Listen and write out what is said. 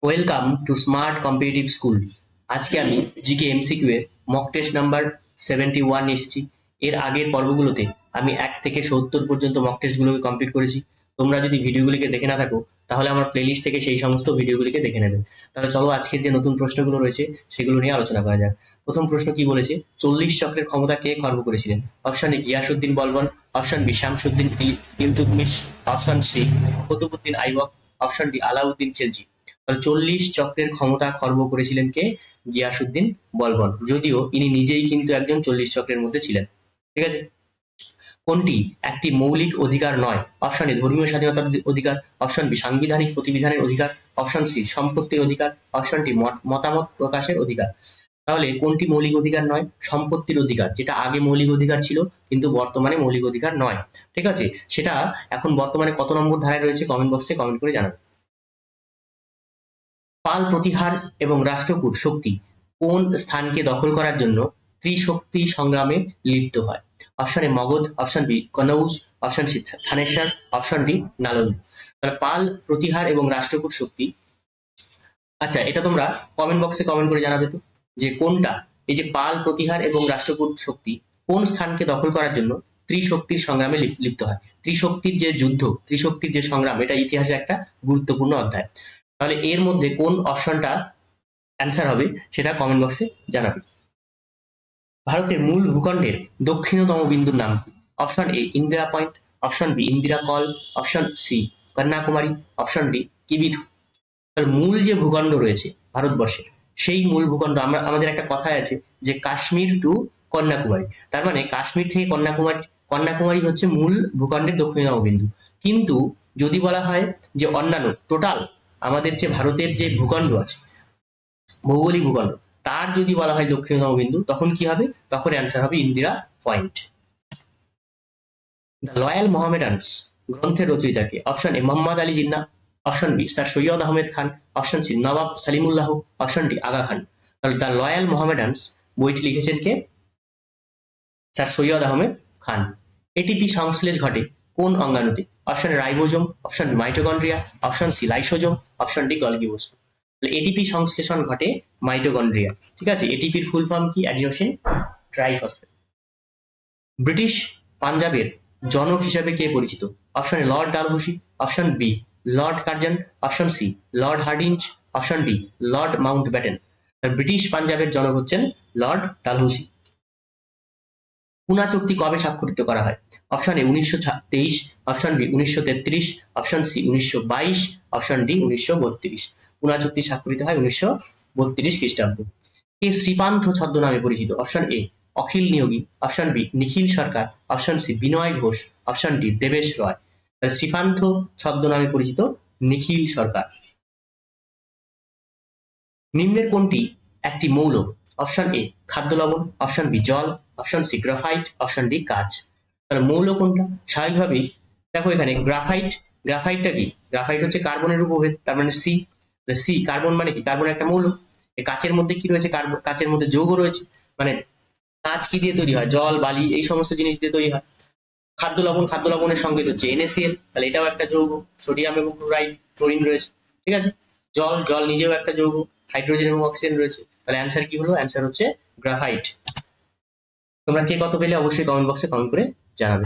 Welcome to smart competitive school. আজকে আমি GK MCQ এর মক টেস্ট নাম্বার 71 এসেছি। এর আগের পর্বগুলোতে আমি 1 থেকে 70 পর্যন্ত মক টেস্টগুলোকে কমপ্লিট করেছি। তোমরা যদি ভিডিওগুলিকে দেখে না থাকো তাহলে আমার প্লেলিস্ট থেকে সেই সমস্ত ভিডিওগুলিকে দেখে নেবে। তাহলে চলো আজকের যে নতুন প্রশ্নগুলো রয়েছে সেগুলো নিয়ে আলোচনা করা যাক। প্রথম প্রশ্ন কি বলেছে, 40 চক্রের ক্ষমতা কে খর্ব করেছিলেন? Option A Ghiyasuddin Balban, option B Shamsuddin Iltutmish, option C Qutbuddin Aibak, option D Alauddin Khilji. 40 চক্রের ক্ষমতা খর্ব করেছিলেন কে? গিয়াসউদ্দিন বলবন, যদিও ইনি নিজেই কিন্তু একজন 40 চক্রের মধ্যে ছিলেন। ঠিক আছে। কোনটি একটি মৌলিক অধিকার নয়? অপশন এ ধর্মীয় স্বাধীনতার অধিকার, অপশন বি সাংবিধানিক প্রতিবিধানের অধিকার, অপশন সি সম্পত্তির অধিকার, অপশন ডি মতামত প্রকাশের অধিকার। তাহলে কোনটি মৌলিক অধিকার নয়? সম্পত্তির অধিকার, যেটা আগে মৌলিক অধিকার ছিল কিন্তু বর্তমানে মৌলিক অধিকার নয়। ঠিক আছে, সেটা এখন বর্তমানে কত নম্বর ধারায় রয়েছে কমেন্ট বক্সে কমেন্ট করে জানাবে। পাল প্রতিহার এবং রাষ্ট্রকূট শক্তি কোন স্থানকে দখল করার জন্য ত্রিশক্তি সংগ্রামে লিপ্ত হয়? Option A Magadha, option B Kannauj, option C Thanesar, option D Nalanda. তাহলে পাল প্রতিহার এবং রাষ্ট্রকূট শক্তি, আচ্ছা এটা তোমরা কমেন্ট বক্সে কমেন্ট করে জানাবে তো যে কোনটা, এই যে পাল প্রতিহার এবং রাষ্ট্রকূট শক্তি কোন স্থানকে দখল করার জন্য ত্রিশক্তির সংগ্রামে লিপ্ত হয়? ত্রিশক্তির যে যুদ্ধ, ত্রিশক্তির যে সংগ্রাম, এটা ইতিহাসে একটা গুরুত্বপূর্ণ অধ্যায়। তাহলে এর মধ্যে কোন অপশনটা অ্যান্সার হবে সেটা কমেন্ট বক্সে জানাবে। ভারতের মূল ভূখণ্ডের দক্ষিণতম বিন্দুর নাম কি? Option A Indira point, option B Indira col, option C Kanyakumari, option D Kibithu. মূল যে ভূখণ্ড রয়েছে ভারতবর্ষের, সেই মূল ভূখণ্ড, আমাদের একটা কথাই আছে যে কাশ্মীর টু কন্যাকুমারী, তার মানে কাশ্মীর থেকে কন্যাকুমারী হচ্ছে মূল ভূখণ্ডের দক্ষিণতম বিন্দু। কিন্তু যদি বলা হয় যে অন্যান্য টোটাল আমাদের যে ভারতের যে ভূখণ্ড আছে, ভৌগোলিক ভূখণ্ড, তার যদি বলা হয় দক্ষিণতম বিন্দু, তখন কি হবে? তখন অ্যান্সার হবে Indira point. The loyal Mohammedans গ্রন্থের রচয়িতাকে? Option A Mohammad Ali Jinnah, option B sir Syed Ahmed Khan, option C Nawab Salimullah, option D Aga Khan. তাহলে দ্য লয়াল মোহামেডানস বইটি লিখেছেন কে? স্যার সৈয়দ আহমেদ খান। এটিপি সংশ্লেষ ঘটে কোন অঙ্গাণুতে? Option A ribosome, option B mitochondria, option C lysosome, option D Golgi বস্তু। এটিপি সংশ্লেষণ ঘটে মাইটোকন্ড্রিয়া। ঠিক আছে, এটিপির ফুল ফর্ম কি? Adenosine triphosphate. ব্রিটিশ পাঞ্জাবের জনক হিসাবে কে পরিচিত? Option A Lord Dalhousie, option B Lord Curzon, option C Lord Hardinge, option D Lord Mountbatten. British পাঞ্জাবের জনক হচ্ছেন লর্ড ডালহৌসি। পুনা চুক্তি কবে স্বাক্ষরিত করা হয়? Option A 1923, option B 1933, option C 1922, option D 1932। Poona চুক্তি স্বাক্ষরিত হয় 1932 খ্রিস্টাব্দে। কে শ্রীপান্থ ছদ্মনামে পরিচিত? Option A Akhil Niyogi, option B Nikhil Sarkar, option C Binoy Ghosh, option D Debesh Roy. Shripantha ছদ্মনামে পরিচিত নিখিল সরকার। নিম্নের কোনটি একটি মৌল? অপশন এ খাদ্য লবণ, অপশন বি জল, option C graphite, option D কাঁচ। তাহলে মৌল কোনটা? স্বাভাবিকভাবেই দেখো এখানে গ্রাফাইটটা কি? গ্রাফাইট হচ্ছে কার্বনের উপভেদ, তার মানে সি। সি কার্বন মানে কি? কার্বন একটা মৌল। কাঁচের মধ্যে কি রয়েছে? কাঁচের মধ্যে যৌগ রয়েছে। মানে কাঁচ কি দিয়ে তৈরি হয়? জল, বালি, এই সমস্ত জিনিস দিয়ে তৈরি হয়। খাদ্য লবণের সংকেত হচ্ছে NaCl, তাহলে এটাও একটা যৌগ। সোডিয়াম এবং ক্লোরাইড, ক্লোরিন রয়েছে। ঠিক আছে। জল নিজেও একটা যৌগ, হাইড্রোজেন এবং অক্সিজেন রয়েছে। তাহলে অ্যান্সার কি হলো? অ্যান্সার হচ্ছে গ্রাফাইট। তোমরা কে কত পেলে অবশ্যই কমেন্ট বক্সে কমেন্ট করে জানাবে।